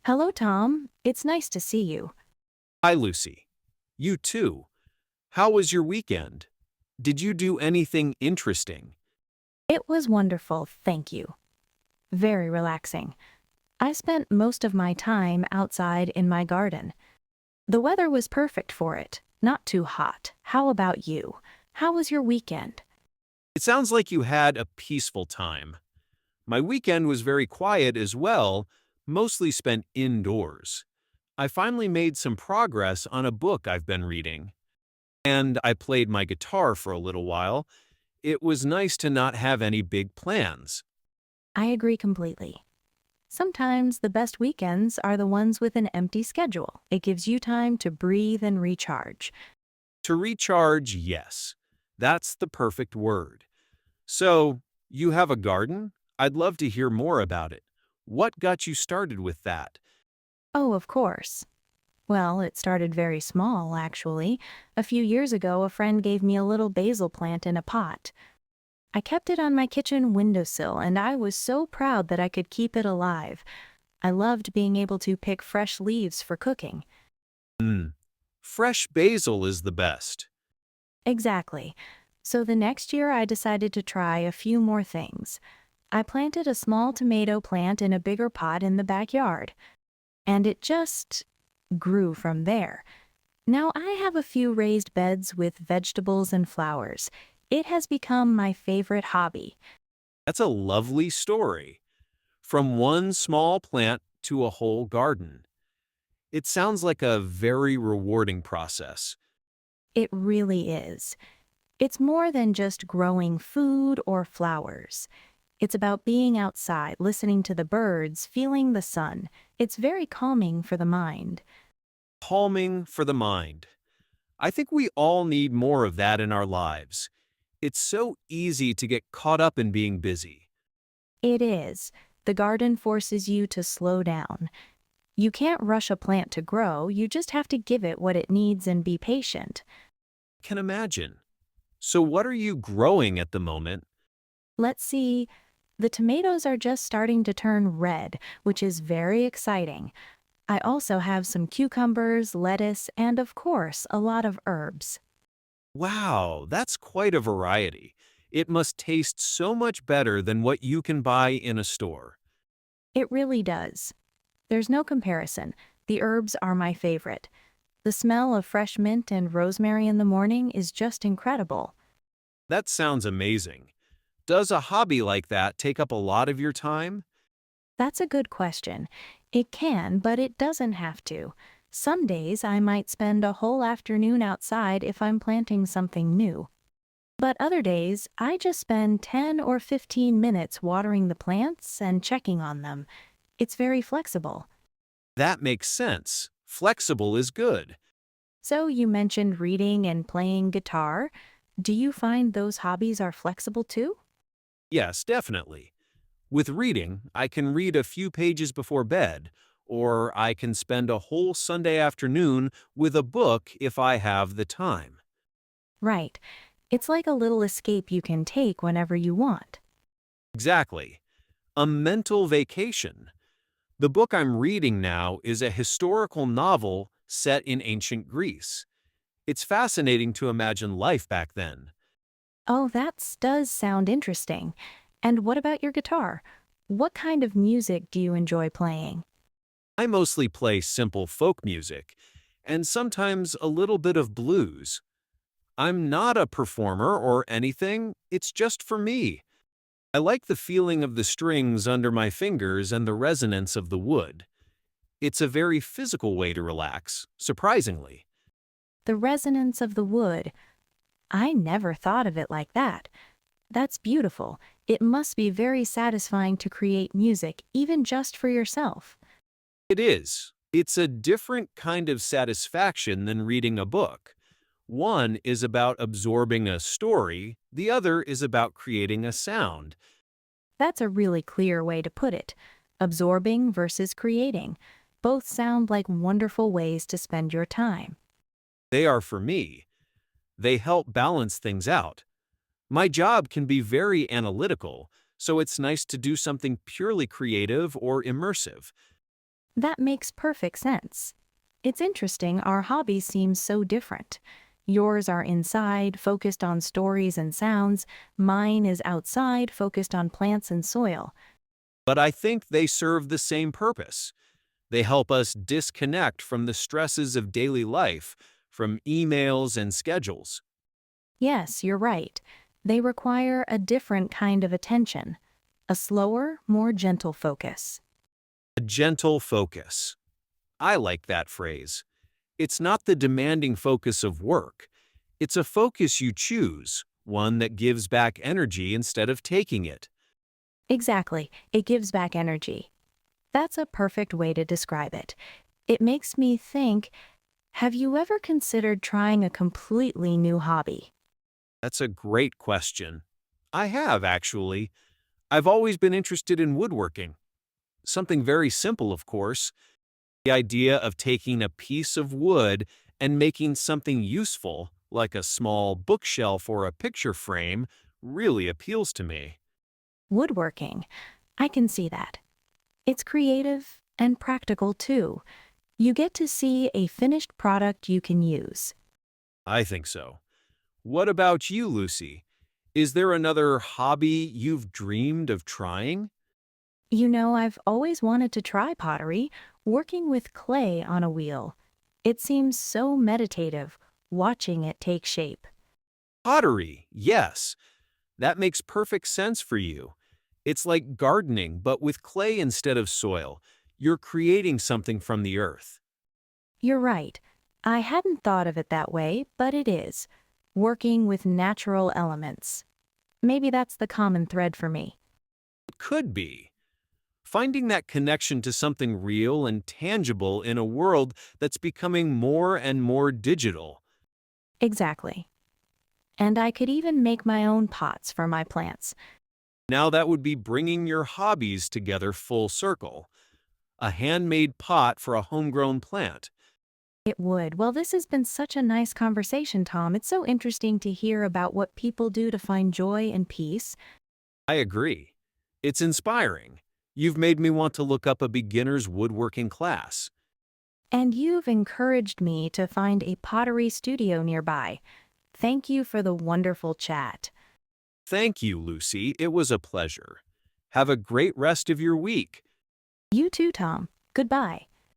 Hello, Tom. It's nice to see you. Hi, Lucy. You too. How was your weekend? Did you do anything interesting? It was wonderful, thank you. Very relaxing. I spent most of my time outside in my garden. The weather was perfect for it, not too hot. How about you? How was your weekend? It sounds like you had a peaceful time. My weekend was very quiet as well, mostly spent indoors. I finally made some progress on a book I've been reading, and I played my guitar for a little while. It was nice to not have any big plans. I agree completely. Sometimes the best weekends are the ones with an empty schedule. It gives you time to breathe and recharge. To recharge, yes. That's the perfect word. So, you have a garden? I'd love to hear more about it. What got you started with that? Oh, of course. Well, it started very small, actually. A few years ago, a friend gave me a little basil plant in a pot. I kept it on my kitchen windowsill, and I was so proud that I could keep it alive. I loved being able to pick fresh leaves for cooking. Hmm. Fresh basil is the best. Exactly. So the next year, I decided to try a few more things. I planted a small tomato plant in a bigger pot in the backyard, and it just grew from there. Now I have a few raised beds with vegetables and flowers. It has become my favorite hobby. That's a lovely story. From one small plant to a whole garden. It sounds like a very rewarding process. It really is. It's more than just growing food or flowers. It's about being outside, listening to the birds, feeling the sun. It's very calming for the mind. Calming for the mind. I think we all need more of that in our lives. It's so easy to get caught up in being busy. It is. The garden forces you to slow down. You can't rush a plant to grow, you just have to give it what it needs and be patient. Can imagine. So what are you growing at the moment? Let's see. The tomatoes are just starting to turn red, which is very exciting. I also have some cucumbers, lettuce, and of course, a lot of herbs. Wow, that's quite a variety. It must taste so much better than what you can buy in a store. It really does. There's no comparison. The herbs are my favorite. The smell of fresh mint and rosemary in the morning is just incredible. That sounds amazing. Does a hobby like that take up a lot of your time? That's a good question. It can, but it doesn't have to. Some days I might spend a whole afternoon outside if I'm planting something new. But other days, I just spend 10 or 15 minutes watering the plants and checking on them. It's very flexible. That makes sense. Flexible is good. So you mentioned reading and playing guitar. Do you find those hobbies are flexible too? Yes, definitely. With reading, I can read a few pages before bed, or I can spend a whole Sunday afternoon with a book if I have the time. Right. It's like a little escape you can take whenever you want. Exactly. A mental vacation. The book I'm reading now is a historical novel set in ancient Greece. It's fascinating to imagine life back then. Oh, that does sound interesting. And what about your guitar? What kind of music do you enjoy playing? I mostly play simple folk music, and sometimes a little bit of blues. I'm not a performer or anything, it's just for me. I like the feeling of the strings under my fingers and the resonance of the wood. It's a very physical way to relax, surprisingly. The resonance of the wood. I never thought of it like that. That's beautiful. It must be very satisfying to create music, even just for yourself. It is. It's a different kind of satisfaction than reading a book. One is about absorbing a story, the other is about creating a sound. That's a really clear way to put it. Absorbing versus creating. Both sound like wonderful ways to spend your time. They are for me. They help balance things out. My job can be very analytical, so it's nice to do something purely creative or immersive. That makes perfect sense. It's interesting, our hobbies seem so different. Yours are inside, focused on stories and sounds. Mine is outside, focused on plants and soil. But I think they serve the same purpose. They help us disconnect from the stresses of daily life, from emails and schedules. Yes, you're right. They require a different kind of attention, a slower, more gentle focus. A gentle focus. I like that phrase. It's not the demanding focus of work. It's a focus you choose, one that gives back energy instead of taking it. Exactly, it gives back energy. That's a perfect way to describe it. It makes me think, have you ever considered trying a completely new hobby? That's a great question. I have, actually. I've always been interested in woodworking. Something very simple, of course. The idea of taking a piece of wood and making something useful, like a small bookshelf or a picture frame, really appeals to me. Woodworking. I can see that. It's creative and practical too. You get to see a finished product you can use. I think so. What about you, Lucy? Is there another hobby you've dreamed of trying? You know, I've always wanted to try pottery, working with clay on a wheel. It seems so meditative, watching it take shape. Pottery, yes. That makes perfect sense for you. It's like gardening, but with clay instead of soil. You're creating something from the earth. You're right. I hadn't thought of it that way, but it is. Working with natural elements. Maybe that's the common thread for me. It could be. Finding that connection to something real and tangible in a world that's becoming more and more digital. Exactly. And I could even make my own pots for my plants. Now that would be bringing your hobbies together full circle. A handmade pot for a homegrown plant. It would. Well, this has been such a nice conversation, Tom. It's so interesting to hear about what people do to find joy and peace. I agree. It's inspiring. You've made me want to look up a beginner's woodworking class. And you've encouraged me to find a pottery studio nearby. Thank you for the wonderful chat. Thank you, Lucy. It was a pleasure. Have a great rest of your week. You too, Tom. Goodbye.